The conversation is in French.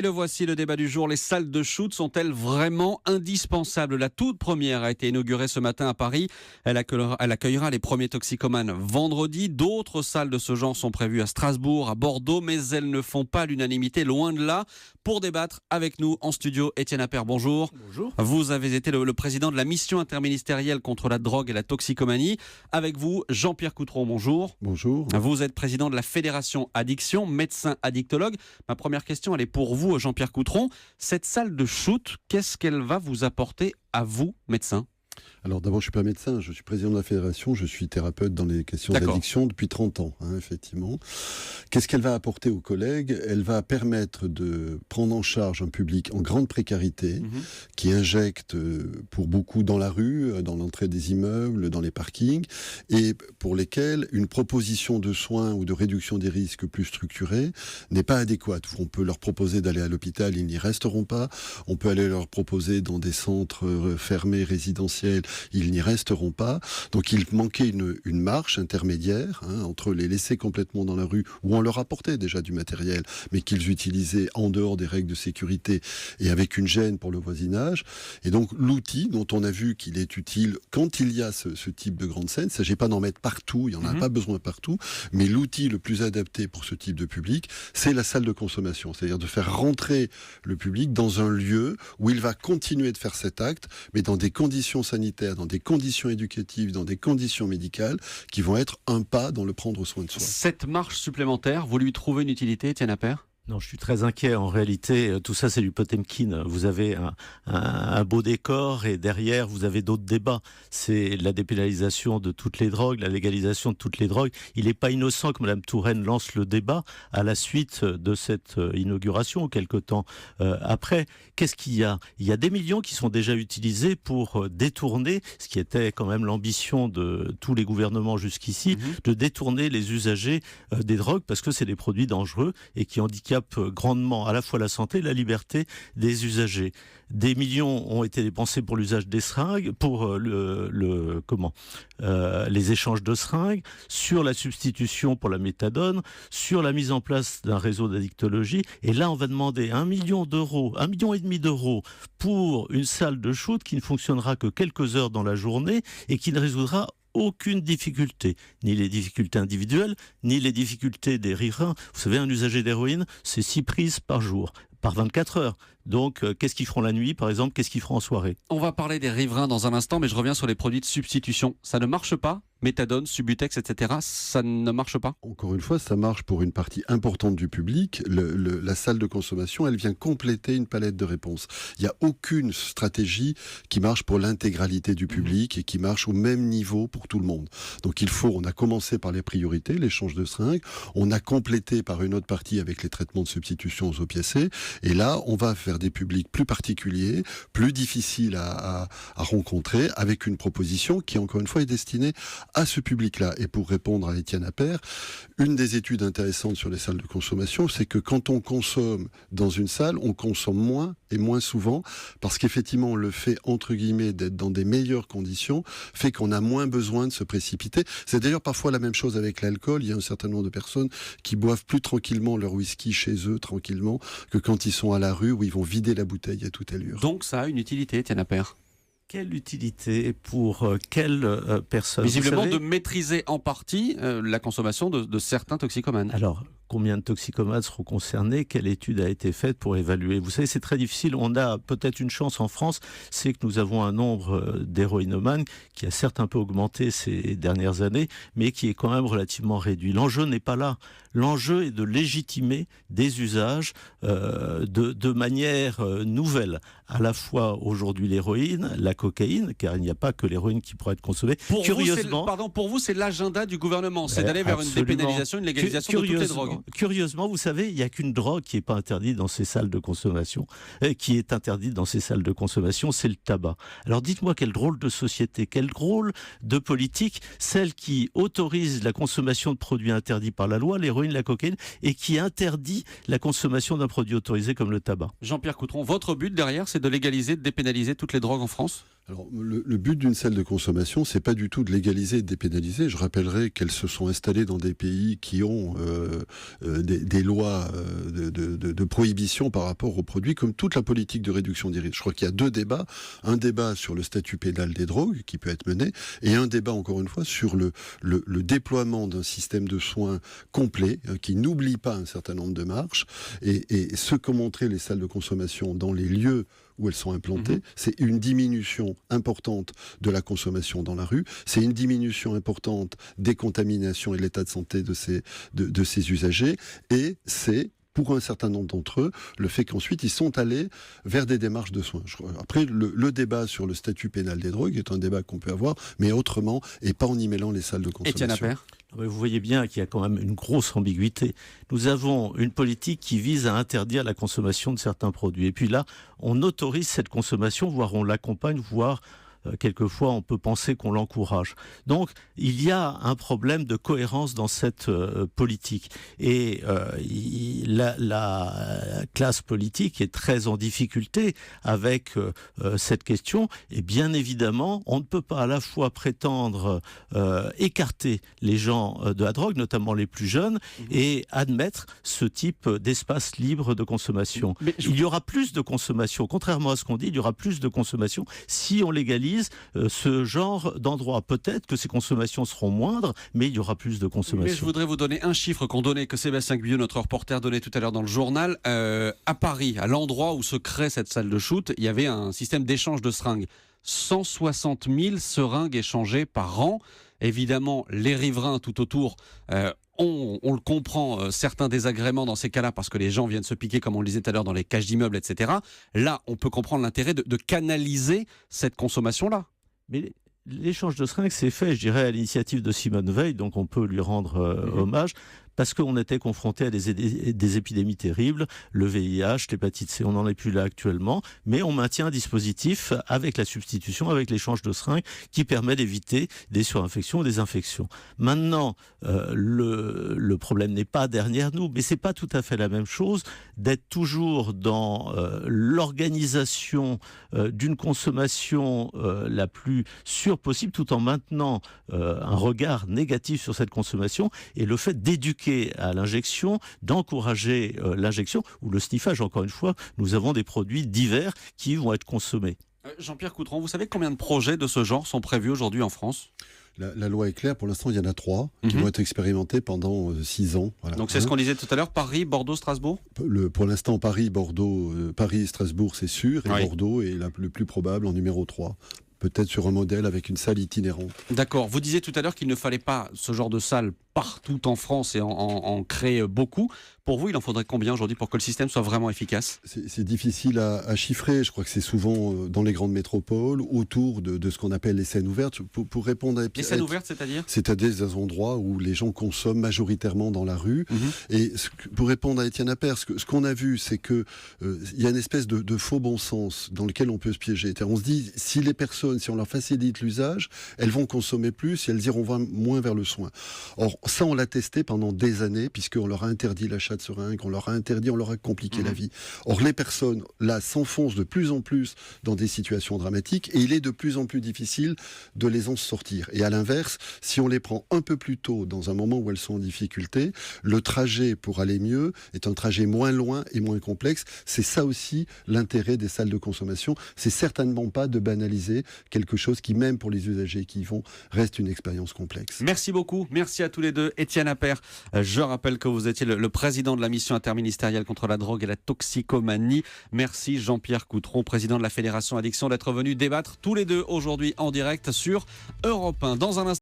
Et le voici, le débat du jour. Les salles de shoot sont-elles vraiment indispensables? La toute première a été inaugurée ce matin à Paris. Elle accueillera les premiers toxicomanes vendredi. D'autres salles de ce genre sont prévues à Strasbourg, à Bordeaux, mais elles ne font pas l'unanimité, loin de là. Pour débattre avec nous en studio, Étienne Appert, bonjour. Bonjour. Vous avez été le président de la mission interministérielle contre la drogue et la toxicomanie. Avec vous, Jean-Pierre Coutron, bonjour. Bonjour. Vous êtes président de la Fédération Addiction, médecin addictologue. Ma première question, elle est pour vous, Jean-Pierre Coutron. Cette salle de shoot, qu'est-ce qu'elle va vous apporter à vous, médecin ? Alors d'abord, je ne suis pas médecin, je suis président de la fédération, je suis thérapeute dans les questions d'addiction depuis 30 ans, effectivement. Qu'est-ce qu'elle va apporter aux collègues ? Elle va permettre de prendre en charge un public en grande précarité, qui injecte pour beaucoup dans la rue, dans l'entrée des immeubles, dans les parkings, et pour lesquels une proposition de soins ou de réduction des risques plus structurée n'est pas adéquate. On peut leur proposer d'aller à l'hôpital, ils n'y resteront pas. On peut aller leur proposer dans des centres fermés, résidentiels, ils n'y resteront pas. Donc il manquait une marche intermédiaire entre les laisser complètement dans la rue, où on leur apportait déjà du matériel, mais qu'ils utilisaient en dehors des règles de sécurité et avec une gêne pour le voisinage. Et donc l'outil dont on a vu qu'il est utile quand il y a ce type de grande scène, il ne s'agit pas d'en mettre partout, il n'y en a pas besoin partout, mais l'outil le plus adapté pour ce type de public, c'est la salle de consommation, c'est-à-dire de faire rentrer le public dans un lieu où il va continuer de faire cet acte, mais dans des conditions sanitaires, dans des conditions éducatives, dans des conditions médicales qui vont être un pas dans le prendre soin de soi. Cette marche supplémentaire, vous lui trouvez une utilité, Étienne Appert ? Non, je suis très inquiet. En réalité, tout ça, c'est du Potemkin. Vous avez un beau décor et derrière, vous avez d'autres débats. C'est la dépénalisation de toutes les drogues, la légalisation de toutes les drogues. Il n'est pas innocent que Mme Touraine lance le débat à la suite de cette inauguration, quelque temps après. Qu'est-ce qu'il y a ? Il y a des millions qui sont déjà utilisés pour détourner, ce qui était quand même l'ambition de tous les gouvernements jusqu'ici, de détourner les usagers des drogues parce que c'est des produits dangereux et qui handicapent grandement à la fois la santé et la liberté des usagers. Des millions ont été dépensés pour l'usage des seringues, pour les échanges de seringues, sur la substitution pour la méthadone, sur la mise en place d'un réseau d'addictologie. Et là, on va demander 1 million d'euros, 1,5 million d'euros pour une salle de shoot qui ne fonctionnera que quelques heures dans la journée et qui ne résoudra aucune difficulté, ni les difficultés individuelles, ni les difficultés des riverains. Vous savez, un usager d'héroïne, c'est 6 prises par jour, par 24 heures. Donc, qu'est-ce qu'ils feront la nuit, par exemple ? Qu'est-ce qu'ils feront en soirée ? On va parler des riverains dans un instant, mais je reviens sur les produits de substitution. Ça ne marche pas ? Méthadone, Subutex, etc., ça ne marche pas ? Encore une fois, ça marche pour une partie importante du public. La salle de consommation, elle vient compléter une palette de réponses. Il n'y a aucune stratégie qui marche pour l'intégralité du public et qui marche au même niveau pour tout le monde. Donc on a commencé par les priorités, l'échange de seringues, on a complété par une autre partie avec les traitements de substitution aux opiacés, et là, on va faire des publics plus particuliers, plus difficiles à rencontrer, avec une proposition qui, encore une fois, est destinée à ce public-là. Et pour répondre à Étienne Appert, une des études intéressantes sur les salles de consommation, c'est que quand on consomme dans une salle, on consomme moins et moins souvent, parce qu'effectivement, le fait, entre guillemets, d'être dans des meilleures conditions, fait qu'on a moins besoin de se précipiter. C'est d'ailleurs parfois la même chose avec l'alcool. Il y a un certain nombre de personnes qui boivent plus tranquillement leur whisky chez eux, tranquillement, que quand ils sont à la rue, où ils vont vider la bouteille à toute allure. Donc ça a une utilité, Étienne Appert ? Quelle utilité pour quelle personne ? Visiblement de maîtriser en partie la consommation de certains toxicomanes. Alors, combien de toxicomanes seront concernés ? Quelle étude a été faite pour évaluer ? Vous savez, c'est très difficile. On a peut-être une chance en France, c'est que nous avons un nombre d'héroïnomanes qui a certes un peu augmenté ces dernières années, mais qui est quand même relativement réduit. L'enjeu n'est pas là. L'enjeu est de légitimer des usages de manière nouvelle. À la fois aujourd'hui l'héroïne, la cocaïne, car il n'y a pas que l'héroïne qui pourrait être consommée. Pour vous, c'est l'agenda du gouvernement, c'est d'aller vers une dépénalisation, une légalisation de toutes les drogues. Curieusement, vous savez, il n'y a qu'une drogue qui n'est pas interdite dans ces salles de consommation, qui est interdite dans ces salles de consommation, c'est le tabac. Alors dites-moi, quel drôle de société, quel drôle de politique, celle qui autorise la consommation de produits interdits par la loi, l'héroïne, la cocaïne, et qui interdit la consommation d'un produit autorisé comme le tabac. Jean-Pierre Coutron, votre but derrière, c'est de légaliser, de dépénaliser toutes les drogues en France ? Alors, le but d'une salle de consommation, c'est pas du tout de légaliser et de dépénaliser. Je rappellerai qu'elles se sont installées dans des pays qui ont des lois de prohibition par rapport aux produits, comme toute la politique de réduction des risques. Je crois qu'il y a deux débats. Un débat sur le statut pénal des drogues, qui peut être mené, et un débat, encore une fois, sur le déploiement d'un système de soins complet, qui n'oublie pas un certain nombre de marches. Et ce qu'ont montré les salles de consommation dans les lieux où elles sont implantées, c'est une diminution importante de la consommation dans la rue, c'est une diminution importante des contaminations et de l'état de santé de ces usagers, et c'est, pour un certain nombre d'entre eux, le fait qu'ensuite ils sont allés vers des démarches de soins. Après, le débat sur le statut pénal des drogues est un débat qu'on peut avoir, mais autrement, et pas en y mêlant les salles de consommation. Étienne Appert. Vous voyez bien qu'il y a quand même une grosse ambiguïté. Nous avons une politique qui vise à interdire la consommation de certains produits. Et puis là, on autorise cette consommation, voire on l'accompagne, voire quelquefois on peut penser qu'on l'encourage. Donc il y a un problème de cohérence dans cette politique. Et la classe politique est très en difficulté avec cette question. Et bien évidemment, on ne peut pas à la fois prétendre écarter les gens de la drogue, notamment les plus jeunes, et admettre ce type d'espace libre de consommation. Il y aura plus de consommation, contrairement à ce qu'on dit, il y aura plus de consommation si on légalise ce genre d'endroit. Peut-être que ces consommations seront moindres, mais il y aura plus de consommation. Mais je voudrais vous donner un chiffre que Sébastien Guyot, notre reporter, donnait tout à l'heure dans le journal. À Paris, à l'endroit où se crée cette salle de shoot, il y avait un système d'échange de seringues. 160 000 seringues échangées par an. Évidemment, les riverains tout autour on le comprend, certains désagréments dans ces cas-là parce que les gens viennent se piquer, comme on le disait tout à l'heure, dans les cages d'immeubles, etc. Là, on peut comprendre l'intérêt de canaliser cette consommation-là. Mais l'échange de seringues, c'est fait, je dirais, à l'initiative de Simone Veil, donc on peut lui rendre hommage, parce qu'on était confronté à des épidémies terribles, le VIH, l'hépatite C, on n'en est plus là actuellement, mais on maintient un dispositif avec la substitution, avec l'échange de seringues, qui permet d'éviter des surinfections ou des infections. Maintenant, le problème n'est pas derrière nous, mais c'est pas tout à fait la même chose d'être toujours dans l'organisation d'une consommation la plus sûre possible, tout en maintenant un regard négatif sur cette consommation, et le fait d'éduquer à l'injection, d'encourager l'injection ou le sniffage. Encore une fois, nous avons des produits divers qui vont être consommés. Jean-Pierre Coutron, vous savez combien de projets de ce genre sont prévus aujourd'hui en France ? La loi est claire, pour l'instant il y en a 3 qui vont être expérimentés pendant 6 ans. Voilà. Donc c'est ce qu'on disait tout à l'heure, Paris, Bordeaux, Strasbourg ? Pour l'instant Paris, Bordeaux, Paris et Strasbourg c'est sûr, et Bordeaux est le plus probable en numéro 3. Peut-être sur un modèle avec une salle itinérante. D'accord. Vous disiez tout à l'heure qu'il ne fallait pas ce genre de salle partout en France et en créer beaucoup. Pour vous, il en faudrait combien aujourd'hui pour que le système soit vraiment efficace ? C'est difficile à chiffrer. Je crois que c'est souvent dans les grandes métropoles, autour de ce qu'on appelle les scènes ouvertes. Pour répondre à les scènes ouvertes, c'est-à-dire ? C'est-à-dire des endroits où les gens consomment majoritairement dans la rue. Et pour répondre à Étienne Appert, ce qu'on a vu, c'est qu'il y a une espèce de faux bon sens dans lequel on peut se piéger. On se dit, si les personnes, si on leur facilite l'usage, elles vont consommer plus et elles iront moins vers le soin. Or, ça, on l'a testé pendant des années, puisqu'on leur a interdit l'achat de seringues, on leur a compliqué la vie. Or, les personnes, là, s'enfoncent de plus en plus dans des situations dramatiques, et il est de plus en plus difficile de les en sortir. Et à l'inverse, si on les prend un peu plus tôt, dans un moment où elles sont en difficulté, le trajet pour aller mieux est un trajet moins loin et moins complexe. C'est ça aussi l'intérêt des salles de consommation. C'est certainement pas de banaliser quelque chose qui, même pour les usagers qui y vont, reste une expérience complexe. Merci beaucoup. Merci à tous les deux. Étienne Appert, je rappelle que vous étiez le président de la mission interministérielle contre la drogue et la toxicomanie. Merci Jean-Pierre Coutron, président de la Fédération Addiction, d'être venu débattre tous les deux aujourd'hui en direct sur Europe 1. Dans un instant,